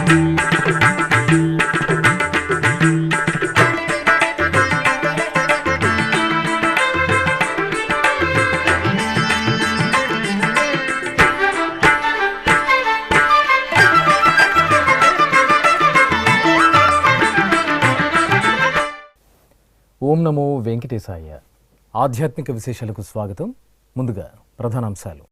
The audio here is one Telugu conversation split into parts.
ఓం నమో వెంకటేశాయ. ఆధ్యాత్మిక విశేషాలకు స్వాగతం. ముందుగా ప్రధానాంశాలు.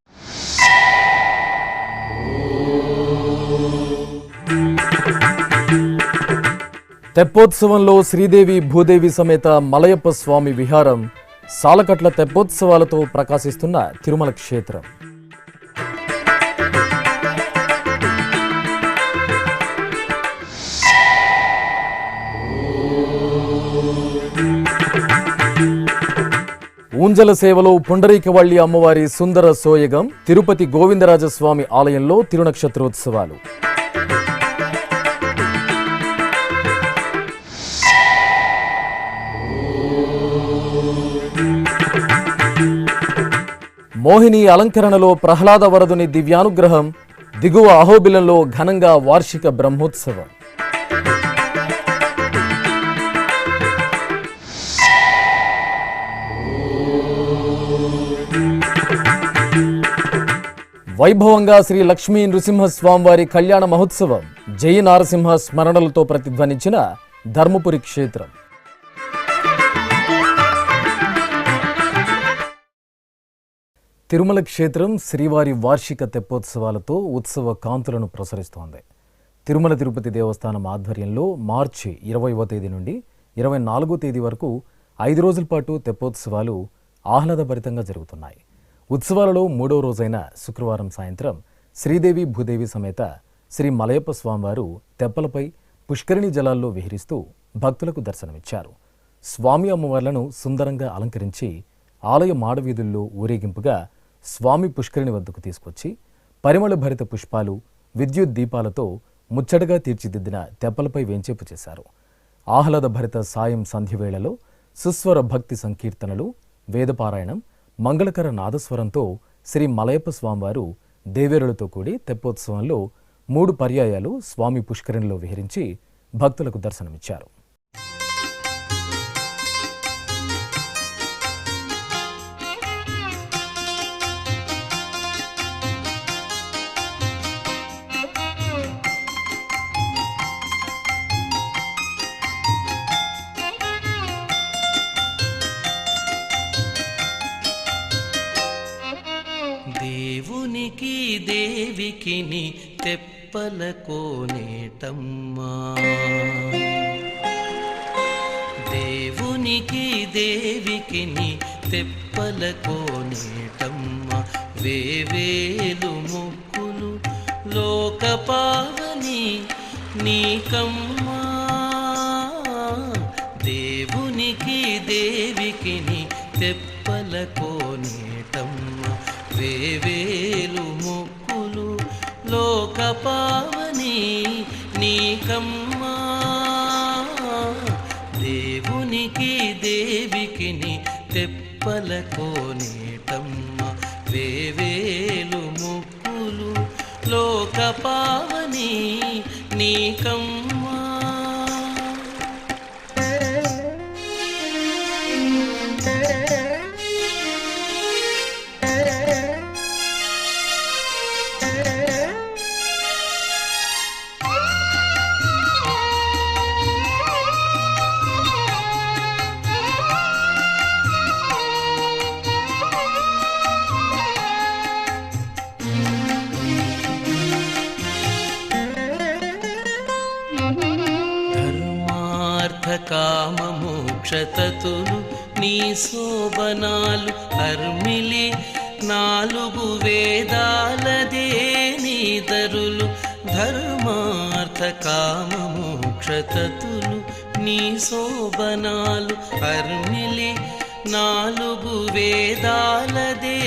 తెప్పోత్సవంలో శ్రీదేవి భూదేవి సమేత మలయప్ప స్వామి విహారం, సాలకట్ల తెప్పోత్సవాలతో ప్రకాశిస్తున్న తిరుమల క్షేత్రం. ఊంజల సేవలో పుండరీకవల్లి అమ్మవారి సుందర సోయగం, తిరుపతి గోవిందరాజస్వామి ఆలయంలో తిరునక్షత్రోత్సవాలు. మోహిని అలంకరణలో ప్రహ్లాద వరదుని దివ్యానుగ్రహం, దిగువ అహోబిలంలో ఘనంగా వార్షిక బ్రహ్మోత్సవం. వైభవంగా శ్రీ లక్ష్మీ నృసింహస్వామివారి కళ్యాణ మహోత్సవం, జయ నారసింహ స్మరణలతో ప్రతిధ్వనించిన ధర్మపురి క్షేత్రం. తిరుమల క్షేత్రం శ్రీవారి వార్షిక తెప్పోత్సవాలతో ఉత్సవ కాంతులను ప్రసరిస్తోంది. తిరుమల తిరుపతి దేవస్థానం ఆధ్వర్యంలో మార్చి 20వ తేదీ నుండి 24వ తేదీ వరకు 5 రోజుల పాటు తెప్పోత్సవాలు ఆహ్లాదభరితంగా జరుగుతున్నాయి. ఉత్సవాలలో 3వ రోజైన శుక్రవారం సాయంత్రం శ్రీదేవి భూదేవి సమేత శ్రీ మలయప్ప స్వామివారు తెప్పలపై పుష్కరిణి జలాల్లో విహరిస్తూ భక్తులకు దర్శనమిచ్చారు. స్వామి అమ్మవార్లను సుందరంగా అలంకరించి ఆలయ మాడవీధుల్లో ఊరేగింపుగా స్వామి పుష్కరిణి వద్దకు తీసుకొచ్చి పరిమళ భరిత పుష్పాలు, విద్యుత్ దీపాలతో ముచ్చటగా తీర్చిదిద్దిన తెప్పలపై వేంచేపు చేశారు. ఆహ్లాద భరిత సాయం సంధ్యవేళలో సుస్వర భక్తి సంకీర్తనలు, వేదపారాయణం, మంగళకర నాదస్వరంతో శ్రీ మలయప్ప స్వామివారు దేవేరులతో కూడి తెప్పోత్సవంలో 3 పర్యాయాలు స్వామి పుష్కరిణిలో విహరించి భక్తులకు దర్శనమిచ్చారు. దేవునికి దేవికిని తెప్పల కోనేటమ్మా, దేవునికి దేవికిని తెప్పల కోనేటమ్మా, వేవేలు ముక్కులు లోకపావని నీకమ్మా. దేవునికి దేవికిని తెప్పల కోనేటమ్మా, వేవేలు ముక్కులు లోకపావని నీకమ్మా. దేవునికి దేవికిని తెప్పల కోనేటమ్మా, వేవేలు ముక్కులు లోకపావని నీకమ్మా. కామమోక్షతతులు నీ శోభనాలు అర్మిలి, 4 వేదాలదే నీ దరులు. ధర్మార్థ కామమోక్షతతులు నీ శోభనాలు అర్మిలి, 4 వేదాలదే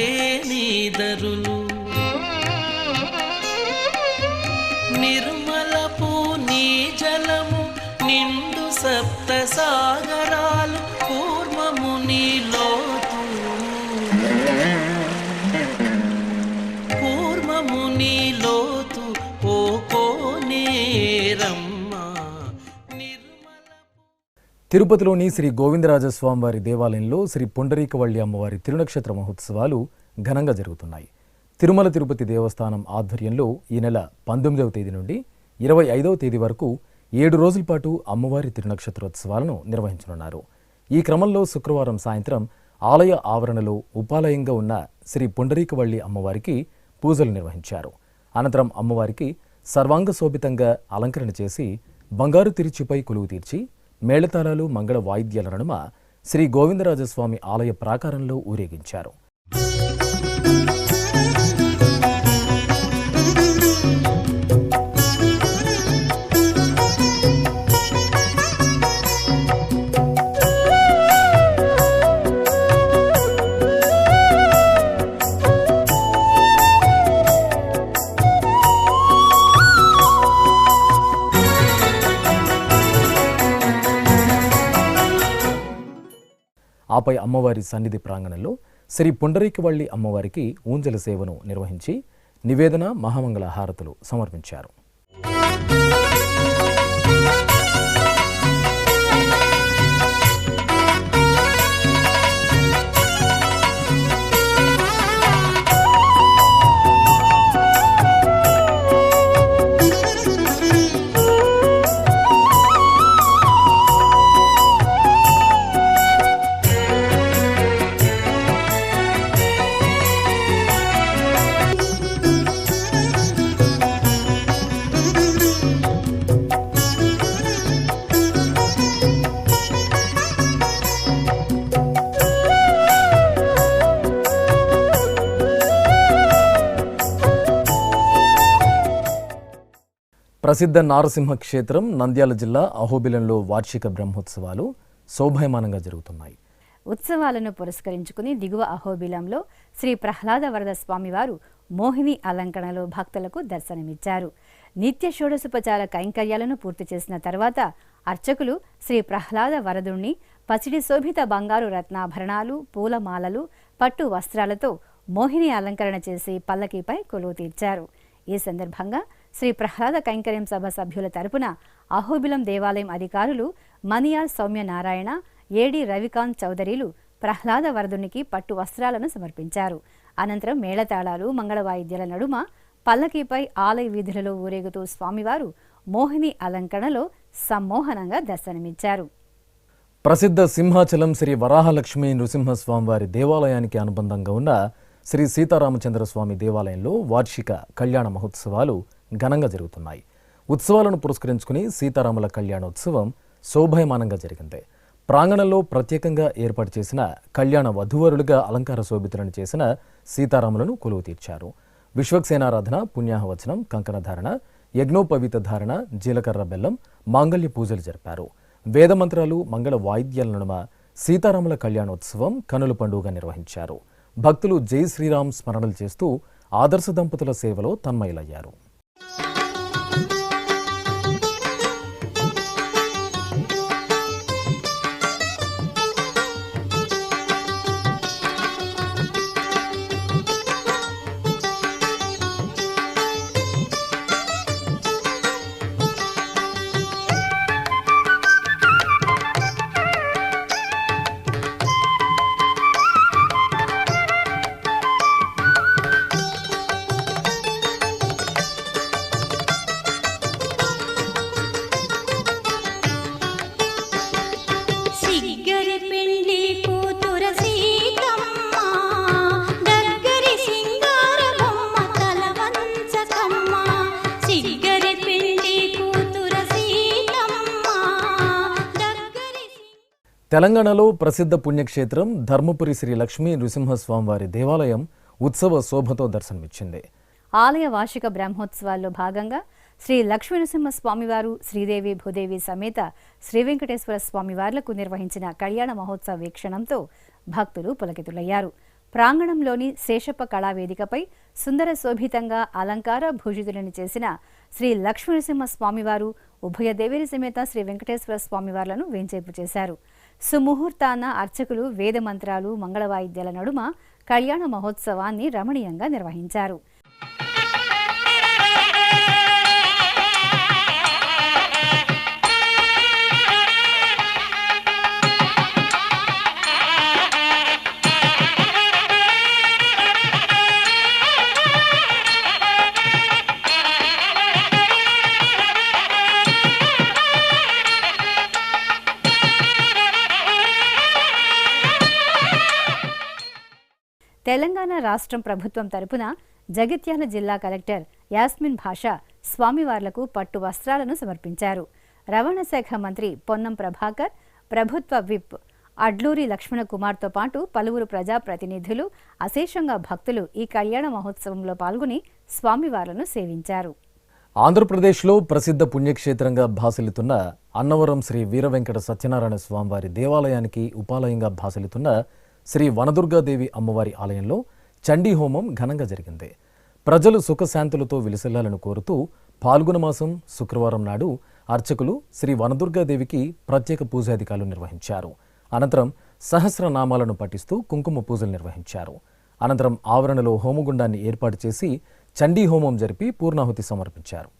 నీ దరులు. నిర్మలపు నీ జలము నిండు సప్త సాగరాలు, కూర్మము నీ లోతు, కూర్మము నీ లోతు, ఓ కోనేరు తిరుపతిలోని శ్రీ గోవిందరాజస్వామివారి దేవాలయంలో శ్రీ పుండరీకవల్లి అమ్మవారి తిరునక్షత్ర మహోత్సవాలు ఘనంగా జరుగుతున్నాయి. తిరుమల తిరుపతి దేవస్థానం ఆధ్వర్యంలో ఈ నెల 19వ తేదీ నుండి 25వ తేదీ వరకు 7 రోజుల పాటు అమ్మవారి తిరునక్షత్రోత్సవాలను నిర్వహించనున్నారు. ఈ క్రమంలో శుక్రవారం సాయంత్రం ఆలయ ఆవరణలో ఉపాలయంగా ఉన్న శ్రీ పుండరీకవల్లి అమ్మవారికి పూజలు నిర్వహించారు. అనంతరం అమ్మవారికి సర్వాంగ శోభితంగా అలంకరణ చేసి బంగారు తిరుచిపై కొలువు తీర్చి మేళతాళాలు మంగళ వాయిద్యాల నడుమ శ్రీ గోవిందరాజస్వామి ఆలయ ప్రాకారంలో ఊరేగించారు. ఆపై అమ్మవారి సన్నిధి ప్రాంగణంలో శ్రీ పుండరీకవల్లి అమ్మవారికి ఊంజల సేవను నిర్వహించి నివేదన మహామంగళ హారతులు సమర్పించారు. ప్రసిద్ధ నారసింహ క్షేత్రం నంద్యాల జిల్లా అహోబిలంలో వార్షిక బ్రహ్మోత్సవాలు శోభాయమానంగా జరుగుతున్నాయి. ఉత్సవాలను పురస్కరించుకుని దిగువ అహోబిలంలో శ్రీ ప్రహ్లాద వరద స్వామివారు మోహిని అలంకరణలో భక్తులకు దర్శనమిచ్చారు. నిత్య షోడశోపచార కైంకర్యాలను పూర్తి చేసిన తర్వాత అర్చకులు శ్రీ ప్రహ్లాద వరదుణ్ణి పసిడి శోభిత బంగారు రత్నాభరణాలు, పూలమాలలు, పట్టు వస్త్రాలతో మోహిని అలంకరణ చేసి పల్లకీపై కొలువు తీర్చారు. ఈ సందర్భంగా శ్రీ ప్రహ్లాద కైంకర్యం సభ సభ్యుల తరపున అహోబిలం దేవాలయం అధికారులు మనియార్ సౌమ్యనారాయణ, ఏడి రవికాంత్ చౌదరిలు ప్రహ్లాద వరదునికి పట్టు వస్త్రాలను సమర్పించారు. అనంతరం మేళతాళాలు మంగళ వాయిద్యాల నడుమ పల్లకీపై ఆలయ వీధులలో ఊరేగుతూ స్వామివారు మోహిని అలంకరణలో సమ్మోహనంగా దర్శనమిచ్చారు. ప్రసిద్ధ సింహాచలం శ్రీ వరాహలక్ష్మీ నృసింహస్వామివారి దేవాలయానికి అనుబంధంగా ఉన్న శ్రీ సీతారామచంద్రస్వామి దేవాలయంలో వార్షిక కళ్యాణ మహోత్సవాలు ఘనంగా జరుగుతున్నాయి. ఉత్సవాలను పురస్కరించుకుని సీతారాముల కళ్యాణోత్సవం శోభాయమానంగా జరిగింది. ప్రాంగణంలో ప్రత్యేకంగా ఏర్పాటు చేసిన కళ్యాణ వధూవరులుగా అలంకార శోభితులను చేసిన సీతారాములను కొలువు తీర్చారు. విశ్వక్సేనారాధన, పుణ్యాహవచనం, కంకణధారణ, యజ్ఞోపవీత ధారణ, జీలకర్ర బెల్లం, మాంగళ్య పూజలు జరిపారు. వేదమంత్రాలు, మంగళ వాయిద్యాల నడుమ సీతారాముల కళ్యాణోత్సవం కనుల పండుగ నిర్వహించారు. భక్తులు జై శ్రీరామ్ స్మరణలు చేస్తూ ఆదర్శ దంపతుల సేవలో తన్మయులయ్యారు. తెలంగాణలో ప్రసిద్ధ పుణ్యక్షేత్రం ధర్మపురి శ్రీ లక్ష్మీ నృసింహస్వామివారి దేవాలయం ఉత్సవ శోభతో దర్శనమిచ్చింది. ఆలయ వార్షిక బ్రహ్మోత్సవాల్లో భాగంగా శ్రీ లక్ష్మీ నృసింహ స్వామివారు, శ్రీదేవి భూదేవి సమేత శ్రీ వెంకటేశ్వర స్వామివార్లకు నిర్వహించిన కళ్యాణ మహోత్సవ వీక్షణంతో భక్తులు పులకితులయ్యారు. ప్రాంగణంలోని శేషప్ప కళావేదికపై సుందర శోభితంగా అలంకార భూషితులను చేసిన శ్రీ లక్ష్మీ నృసింహ స్వామివారు, ఉభయ దేవేరి సమేత శ్రీ వెంకటేశ్వర స్వామివార్లను వేంచేపు చేశారు. సుముహూర్తాన అర్చకులు వేదమంత్రాలు, మంగళవాయిద్యాల నడుమ కళ్యాణ మహోత్సవాన్ని రమణీయంగా నిర్వహించారు. తెలంగాణ రాష్ట్రం ప్రభుత్వం తరపున జగిత్యాల జిల్లా కలెక్టర్ యాస్మిన్ భాషా స్వామివార్లకు పట్టు వస్త్రాలను సమర్పించారు. రవాణా శాఖ మంత్రి పొన్నం ప్రభాకర్, ప్రభుత్వ విప్ అడ్లూరి లక్ష్మణ కుమార్తో పాటు పలువురు ప్రజాప్రతినిధులు, అశేషంగా భక్తులు ఈ కళ్యాణ మహోత్సవంలో పాల్గొని స్వామివార్లను సేవించారు. ఆంధ్రప్రదేశ్లో ప్రసిద్ధ పుణ్యక్షేత్రంగా భాసిల్లుతున్న అన్నవరం శ్రీ వీరవెంకట సత్యనారాయణ స్వామివారి దేవాలయానికి ఉపాలయంగా భాసిల్లుతున్న శ్రీ వనదుర్గాదేవి అమ్మవారి ఆలయంలో చండీ హోమం ఘనంగా జరిగింది. ప్రజలు సుఖశాంతులతో విలసిల్లాలను కోరుతూ పాల్గొన మాసం శుక్రవారం నాడు అర్చకులు శ్రీ వనదుర్గాదేవికి ప్రత్యేక పూజాధికారులు నిర్వహించారు. అనంతరం సహస్రనామాలను పఠిస్తూ కుంకుమ పూజలు నిర్వహించారు. అనంతరం ఆవరణలో హోమగుండాన్ని ఏర్పాటు చేసి చండీ హోమం జరిపి పూర్ణాహుతి సమర్పించారు.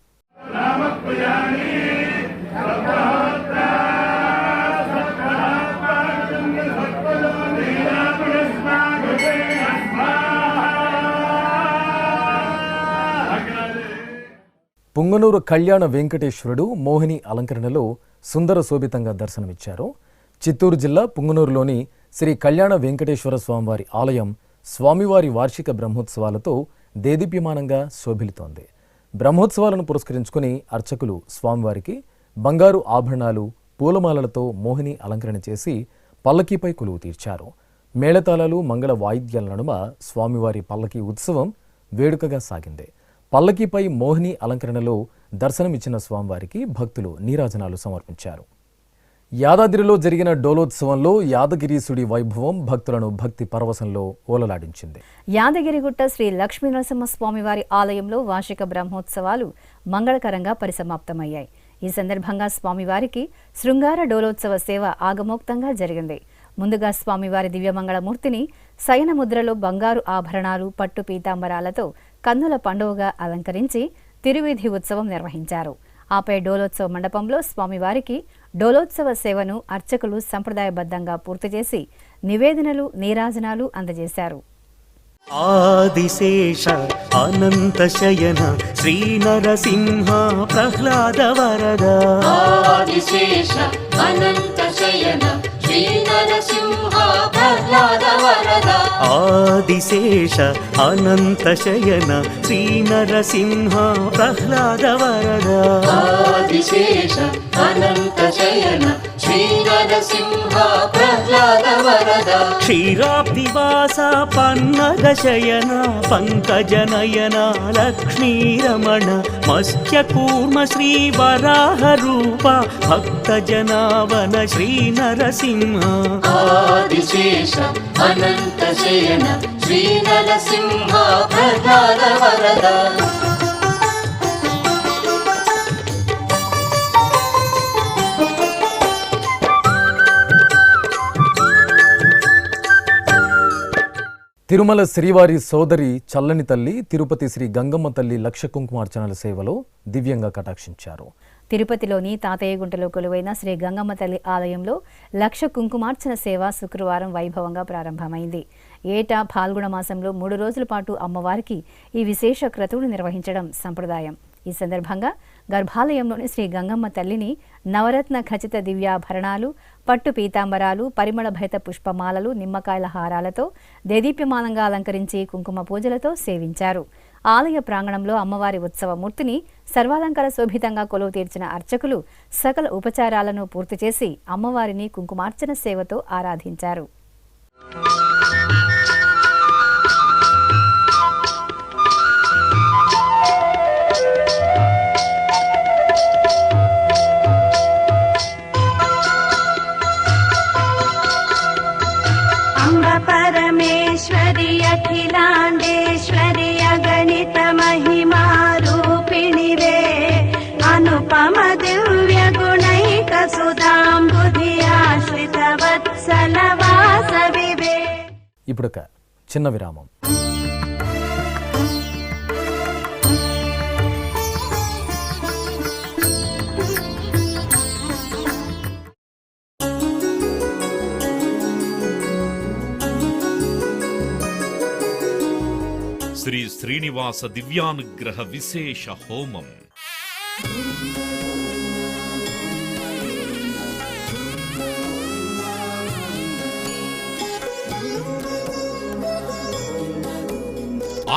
పుంగనూరు కళ్యాణ వెంకటేశ్వరుడు మోహిని అలంకరణలో సుందర శోభితంగా దర్శనమిచ్చారు. చిత్తూరు జిల్లా పుంగనూరులోని శ్రీ కళ్యాణ వెంకటేశ్వర స్వామివారి ఆలయం స్వామివారి వార్షిక బ్రహ్మోత్సవాలతో దేదీప్యమానంగా శోభిల్లుతోంది. బ్రహ్మోత్సవాలను పురస్కరించుకుని అర్చకులు స్వామివారికి బంగారు ఆభరణాలు, పూలమాలలతో మోహిని అలంకరణ చేసి పల్లకీపై కొలువు తీర్చారు. మేళతాళాలు, మంగళ వాయిద్యాల నడుమ స్వామివారి పల్లకీ ఉత్సవం వేడుకగా సాగింది. పల్లకీపై మోహిని అలంకరణలో దర్శనమిచ్చిన స్వామివారికి భక్తులు నీరాజనాలు సమర్పించారు. యాదాద్రిలో జరిగిన డోలోత్సవంలో యాదగిరీసుడి వైభవం భక్తులను భక్తి పరవశంలో ఓలలాడించింది. యాదగిరిగుట్ట శ్రీ లక్ష్మీ నరసింహస్వామివారి ఆలయంలో వార్షిక బ్రహ్మోత్సవాలు మంగళకరంగా పరిసమాప్తమయ్యాయి. ఈ సందర్భంగా స్వామివారికి శృంగార డోలోత్సవ సేవ ఆగమోక్తంగా జరిగింది. ముందుగా స్వామివారి దివ్యమంగళమూర్తిని శయన ముద్రలో బంగారు ఆభరణాలు, పట్టు పీతాంబరాలతో కన్నుల పండుగగా అలంకరించి తిరువీధి ఉత్సవం నిర్వహించారు. ఆపై డోలోత్సవ మండపంలో స్వామివారికి డోలోత్సవ సేవను అర్చకులు సంప్రదాయబద్ధంగా పూర్తి చేసి నివేదనలు, నీరాజనాలు అందజేశారు. ఆదిశేష అనంత శయన శ్రీ నరసింహ ప్రహ్లాద వరద. ఆదిశేష అనంత శయన శ్రీ నరసింహ ప్రహ్లాద వరద. ఆదిశేష అనంత శయన శ్రీ నరసింహ ప్రహ్లాద వరద. ఆదిశేష అనంత శయన శ్రీ నరసింహ ప్రహ్లాద వరద. క్షీరాబ్దివాస పన్నగ శయన పంకజనయన లక్ష్మీరమణ మత్స్యకూర్మ శ్రీ వరాహ రూప భక్త జనావన శ్రీ నరసింహ. ఆదిశేష అనంత శయన శ్రీ నరసింహ ప్రహ్లాద వరద. తిరుమల శ్రీవారి సోదరి చల్లని తల్లి తిరుపతి శ్రీ గంగమ్మ తల్లి లక్ష కుంకుమార్చనల సేవలో దివ్యంగా కటాక్షించారు. తిరుపతిలోని తాతయ్యగుంటలో కొలువైన శ్రీ గంగమ్మ తల్లి ఆలయంలో లక్ష కుంకుమార్చన సేవ శుక్రవారం వైభవంగా ప్రారంభమైంది. ఏటా ఫాల్గుణ మాసంలో 3 రోజుల పాటు అమ్మవారికి ఈ విశేష క్రతువును నిర్వహించడం సంప్రదాయం. ఈ సందర్భంగా గర్భాలయంలోని శ్రీ గంగమ్మ తల్లిని నవరత్న ఖచిత దివ్యాభరణాలు, పట్టు పీతాంబరాలు, పరిమళ భరిత పుష్పమాలలు, నిమ్మకాయల హారాలతో దేదీప్యమానంగా అలంకరించి కుంకుమ పూజలతో సేవించారు. ఆలయ ప్రాంగణంలో అమ్మవారి ఉత్సవమూర్తిని సర్వాలంకార శోభితంగా కొలువు తీర్చిన అర్చకులు సకల ఉపచారాలను పూర్తి చేసి అమ్మవారిని కుంకుమార్చన సేవతో ఆరాధించారు. परमेश्वरि अखिलाण्डेश्वरि अगणित महिमा रूपिणि वे अनुपम दिव्य गुणैक सुधाम्बुधि आश्रित वत्सल वासवि वे. ఇప్పుడొక చిన్న విరామం. శ్రీ శ్రీనివాస దివ్యానుగ్రహ విశేష హోమం.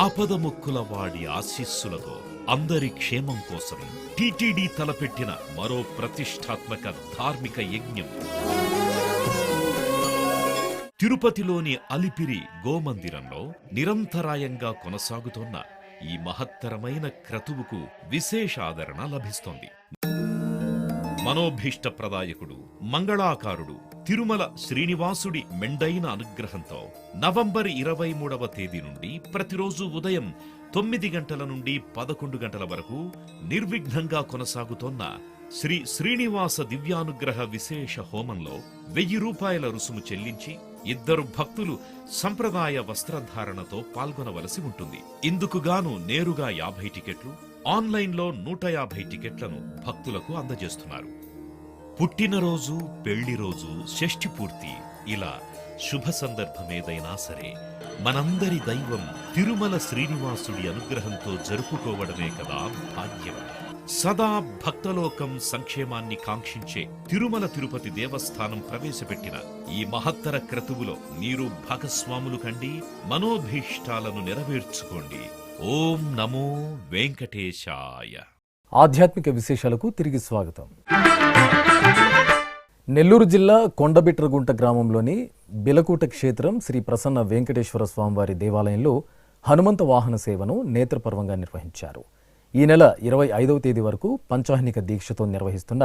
ఆపదముక్కుల వాడి ఆశీస్సులతో అందరి క్షేమం కోసం టిటిడి తలపెట్టిన మరో ప్రతిష్టాత్మక ధార్మిక యజ్ఞం తిరుపతిలోని అలిపిరి గోమందిరంలో నిరంతరాయంగా కొనసాగుతోన్న ఈ మహత్తరమైన క్రతువుకు విశేష ఆదరణ లభిస్తోంది. మనోభీష్టప్రదాయకుడు మంగళాకారుడు తిరుమల శ్రీనివాసుడి మెండైన అనుగ్రహంతో నవంబర్ 23వ తేదీ నుండి ప్రతిరోజు ఉదయం 9 గంటల నుండి 11 గంటల వరకు నిర్విఘ్నంగా కొనసాగుతోన్న శ్రీ శ్రీనివాస దివ్యానుగ్రహ విశేష హోమంలో 1000 రూపాయల రుసుము చెల్లించి 2 భక్తులు సంప్రదాయ వస్త్రధారణతో పాల్గొనవలసి ఉంటుంది. ఇందుకుగాను నేరుగా 50 టికెట్లు, ఆన్లైన్లో 150 టికెట్లను భక్తులకు అందజేస్తున్నారు. పుట్టినరోజు, పెళ్లి రోజు, షష్ఠి పూర్తి ఇలా శుభ సందర్భమేదైనా సరే మనందరి దైవం తిరుమల శ్రీనివాసుడి అనుగ్రహంతో జరుపుకోవడమే కదా భాగ్యం. సదా భక్తలోకం సంక్షేమాన్ని కాంక్షించే తిరుమల తిరుపతి దేవస్థానం ప్రవేశపెట్టిన ఈ మహత్తర క్రతువులో మీరు భాగస్వాములు కండి, మనోభీష్టాలను నెరవేర్చుకోండి. ఓం నమో వెంకటేశాయ. ఆధ్యాత్మిక విశేషాలకు తిరిగి స్వాగతం. నెల్లూరు జిల్లా కొండబిట్రగుంట గ్రామంలోని బిలకూట క్షేత్రం శ్రీ ప్రసన్న వెంకటేశ్వర స్వామివారి దేవాలయంలో హనుమంత వాహన సేవను నేత్రపర్వంగా నిర్వహించారు. ఈ నెల 25వ తేదీ వరకు పంచాహ్నిక దీక్షతో నిర్వహిస్తున్న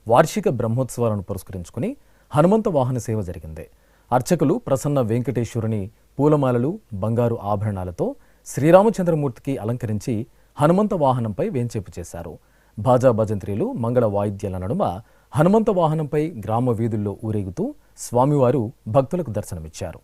వార్షిక బ్రహ్మోత్సవాలను పురస్కరించుకుని హనుమంత వాహన సేవ జరిగింది. అర్చకులు ప్రసన్న వెంకటేశ్వరుని పూలమాలలు, బంగారు ఆభరణాలతో శ్రీరామచంద్రమూర్తికి అలంకరించి హనుమంత వాహనంపై వేంచేపు చేశారు. బాజా భజంత్రీలు, మంగళ వాయిద్యాల నడుమ హనుమంత వాహనంపై గ్రామ వీధుల్లో ఊరేగుతూ స్వామివారు భక్తులకు దర్శనమిచ్చారు.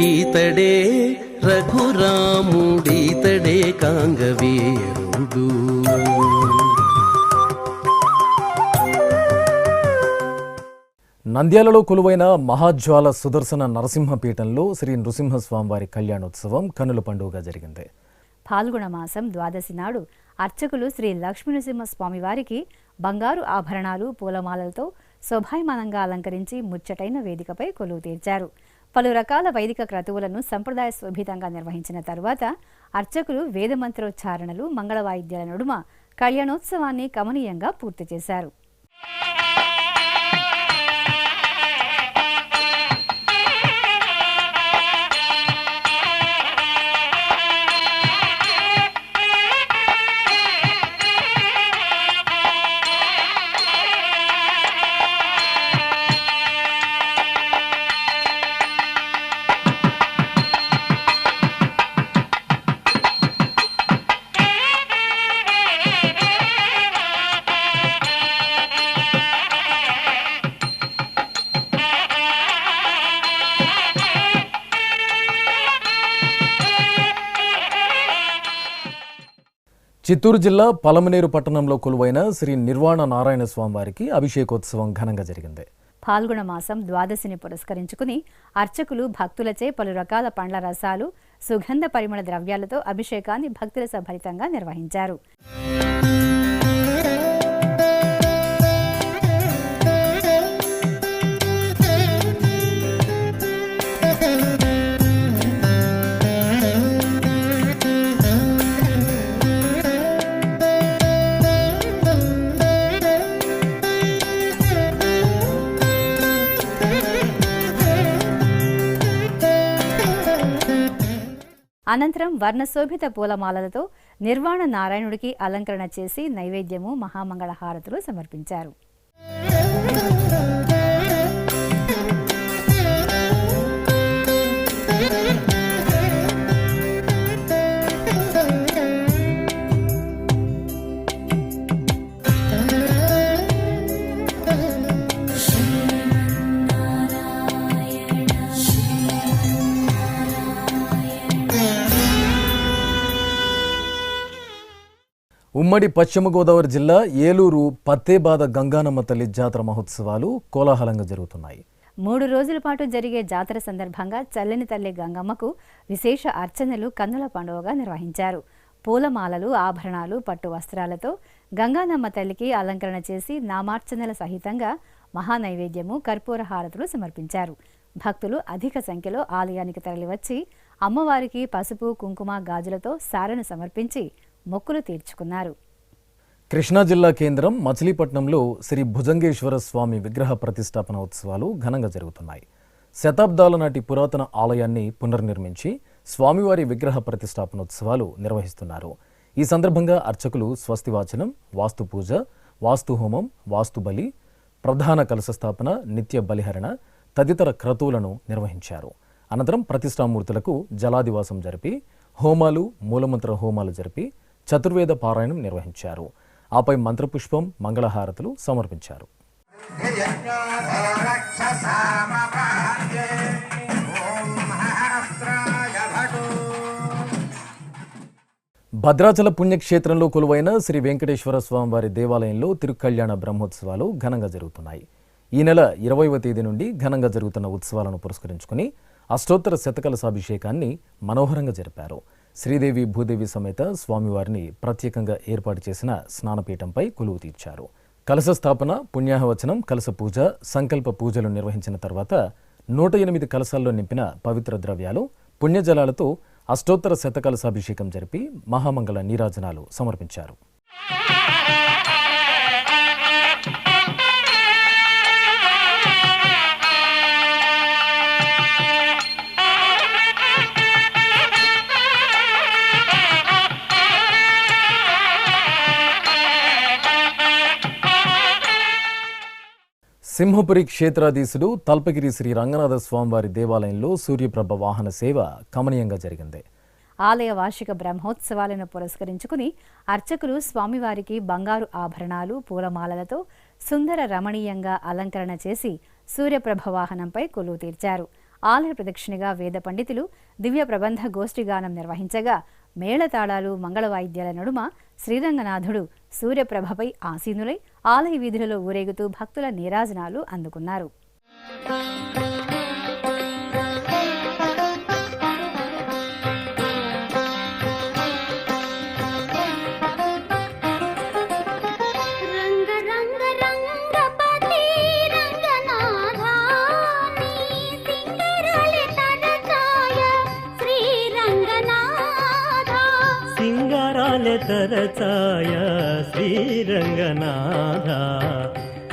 ఈతడే రఘురాముడీతడే కాంగవీరుడు. నంద్యాలలో కొలువైన మహాజ్వాల సుదర్శన నరసింహపీఠంలో శ్రీ నృసింహస్వామివారి కళ్యాణోత్సవం కన్నుల పండుగగా జరిగింది. పాల్గొన మాసం ద్వాదశి నాడు అర్చకులు శ్రీ లక్ష్మీనరసింహస్వామి వారికి బంగారు ఆభరణాలు, పూలమాలలతో శోభాయమానంగా అలంకరించి ముచ్చటైన వేదికపై కొలువు తీర్చారు. పలు రకాల వైదిక క్రతువులను సంప్రదాయ శోభితంగా నిర్వహించిన తరువాత అర్చకులు వేదమంత్రోచ్చారణలు, మంగళ వాయిద్యాల నడుమ కళ్యాణోత్సవాన్ని కమనీయంగా పూర్తి చేశారు. చిత్తూరు జిల్లా పలమనేరు పట్టణంలో కొలువైన శ్రీ నిర్వాణ నారాయణ స్వామివారికి అభిషేకోత్సవం ఘనంగా జరిగింది. పాల్గొన మాసం ద్వాదశిని పురస్కరించుకుని అర్చకులు భక్తులచే పలు రకాల పండ్ల రసాలు, సుగంధ పరిమళ ద్రవ్యాలతో అభిషేకాన్ని భక్తుల సభరితంగా నిర్వహించారు. అనంతరం వర్ణశోభిత పూలమాలలతో నిర్వాణ నారాయణుడికి అలంకరణ చేసి నైవేద్యము, మహామంగళ హారతులు సమర్పించారు. ఉమ్మడి పశ్చిమ గోదావరి జిల్లా ఏలూరు పత్తేబాద గంగానమ్మ తల్లి జాతర మహోత్సవాలు కోలాహలంగా జరుగుతున్నాయి. 3 రోజుల పాటు జరిగే జాతర సందర్భంగా చల్లని తల్లి గంగమ్మకు విశేష అర్చనలు కన్నుల పండుగగా నిర్వహించారు. పూలమాలలు, ఆభరణాలు, పట్టు వస్త్రాలతో గంగానమ్మ తల్లికి అలంకరణ చేసి నామార్చనల సహితంగా మహానైవేద్యము, కర్పూర హారతులు సమర్పించారు. భక్తులు అధిక సంఖ్యలో ఆలయానికి తరలివచ్చి అమ్మవారికి పసుపు, కుంకుమ, గాజులతో సారెను సమర్పించి మొక్కులు తీర్చుకున్నారు. కృష్ణా జిల్లా కేంద్రం మచిలీపట్నంలో శ్రీ భుజంగేశ్వర స్వామి విగ్రహ ప్రతిష్టాపన ఉత్సవాలు ఘనంగా జరుగుతున్నాయి. శతాబ్దాల నాటి పురాతన ఆలయాన్ని పునర్నిర్మించి స్వామివారి విగ్రహ ప్రతిష్టాపనోత్సవాలు నిర్వహిస్తున్నారు. ఈ సందర్భంగా అర్చకులు స్వస్తివాచనం, వాస్తు పూజ, వాస్తు హోమం, వాస్తు బలి, ప్రధాన కలశ స్థాపన, నిత్య బలిహరణ తదితర క్రతువులను నిర్వహించారు. అనంతరం ప్రతిష్టామూర్తులకు జలాదివాసం జరిపి హోమాలు, మూలమంత్ర హోమాలు జరిపి చతుర్వేద పారాయణం నిర్వహించారు. ఆపై మంత్రపుష్పం, మంగళహారతులు సమర్పించారు. భద్రాచల పుణ్యక్షేత్రంలో కొలువైన శ్రీ వెంకటేశ్వర స్వామివారి దేవాలయంలో తిరుకళ్యాణ బ్రహ్మోత్సవాలు ఘనంగా జరుగుతున్నాయి. ఈ నెల 20వ తేదీ నుండి ఘనంగా జరుగుతున్న ఉత్సవాలను పురస్కరించుకుని అష్టోత్తర శతకలశాభిషేకాన్ని మనోహరంగా జరిపారు. శ్రీదేవి భూదేవి సమేత స్వామివారిని ప్రత్యేకంగా ఏర్పాటు చేసిన స్నానపీఠంపై కొలువు తీర్చారు. కలశ స్థాపన, పుణ్యాహవచనం, కలశ పూజ, సంకల్ప పూజలు నిర్వహించిన తర్వాత 108 కలశాల్లో నింపిన పవిత్ర ద్రవ్యాలు, పుణ్యజలాలతో అష్టోత్తర శతకలశాభిషేకం జరిపి మహామంగళ నీరాజనాలు సమర్పించారు. సింహపురి క్షేత్రాధీశుడు తల్పగిరి శ్రీ రంగనాథ స్వామివారి దేవాలయంలో సూర్యప్రభ వాహన సేవ కమనీయంగా జరిగింది. ఆలయ వార్షిక బ్రహ్మోత్సవాలను పురస్కరించుకుని అర్చకులు స్వామివారికి బంగారు ఆభరణాలు, పూలమాలలతో సుందర రమణీయంగా అలంకరణ చేసి సూర్యప్రభ వాహనంపై కొలువు తీర్చారు. ఆలయ ప్రదక్షిణగా వేద పండితులు దివ్య ప్రబంధ గోష్ఠిగానం నిర్వహించగా మేళతాళాలు, మంగళవాయిద్యాల నడుమ శ్రీరంగనాథుడు సూర్యప్రభపై ఆసీనులై ఆలయ వీధులలో ఊరేగుతూ భక్తుల నీరాజనాలు అందుకున్నారు. తరచాయ శ్రీరంగనాథ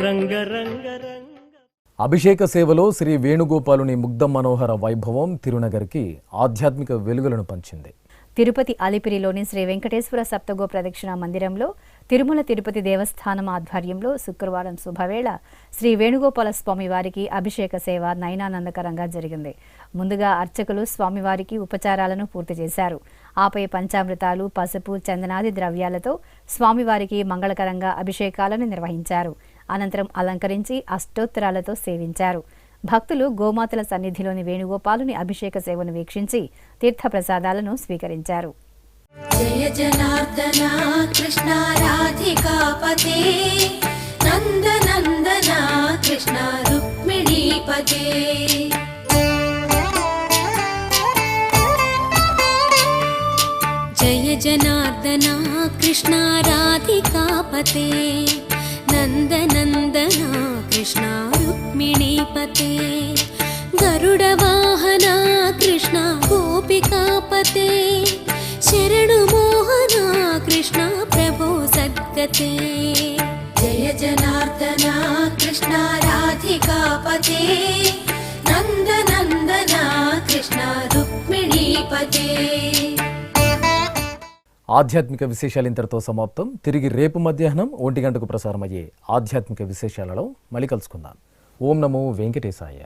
రంగ. అభిషేక సేవలో శ్రీ వేణుగోపాలుని ముగ్ధ మనోహర వైభవం తిరునగర్కి ఆధ్యాత్మిక వెలుగులను పంచింది. తిరుపతి అలిపిరిలోని శ్రీ వెంకటేశ్వర సప్తగో ప్రదక్షిణ మందిరంలో తిరుమల తిరుపతి దేవస్థానం ఆధ్వర్యంలో శుక్రవారం శుభవేళ శ్రీ వేణుగోపాల స్వామి వారికి అభిషేక సేవ నయనానందకరంగా జరిగింది. ముందుగా అర్చకులు స్వామివారికి ఉపచారాలను పూర్తి చేశారు. ఆపై పంచామృతాలు, పసుపు, చందనాది ద్రవ్యాలతో స్వామివారికి మంగళకరంగా అభిషేకాలను నిర్వహించారు. అనంతరం అలంకరించి అష్టోత్తరాలతో సేవించారు. భక్తులు గోమాతల సన్నిధిలోని వేణుగోపాలుని అభిషేక సేవను వీక్షించి తీర్థప్రసాదాలను స్వీకరించారు. జయ జనార్దన కృష్ణ రాధికాపతే నందనందన కృష్ణ రుక్మిణీపతే. జయ జనార్దన కృష్ణ రాధికాపతే నందనందన కృష్ణ రుక్మిణీపతే. గరుడ వాహన కృష్ణ గోపికాపతే శరణు మోహన కృష్ణ ప్రభో సద్గతే. జయ జనార్దన కృష్ణ రాధికాపతే నందనందన కృష్ణ రుక్మిణీపతే. ఆధ్యాత్మిక విశేషాలు ఇంతటితో సమాప్తం. తిరిగి రేపు మధ్యాహ్నం 1 గంటకు ప్రసారమయ్యే ఆధ్యాత్మిక విశేషాలలో మళ్ళీ కలుసుకుందాం. ఓం నమో వెంకటేశాయ.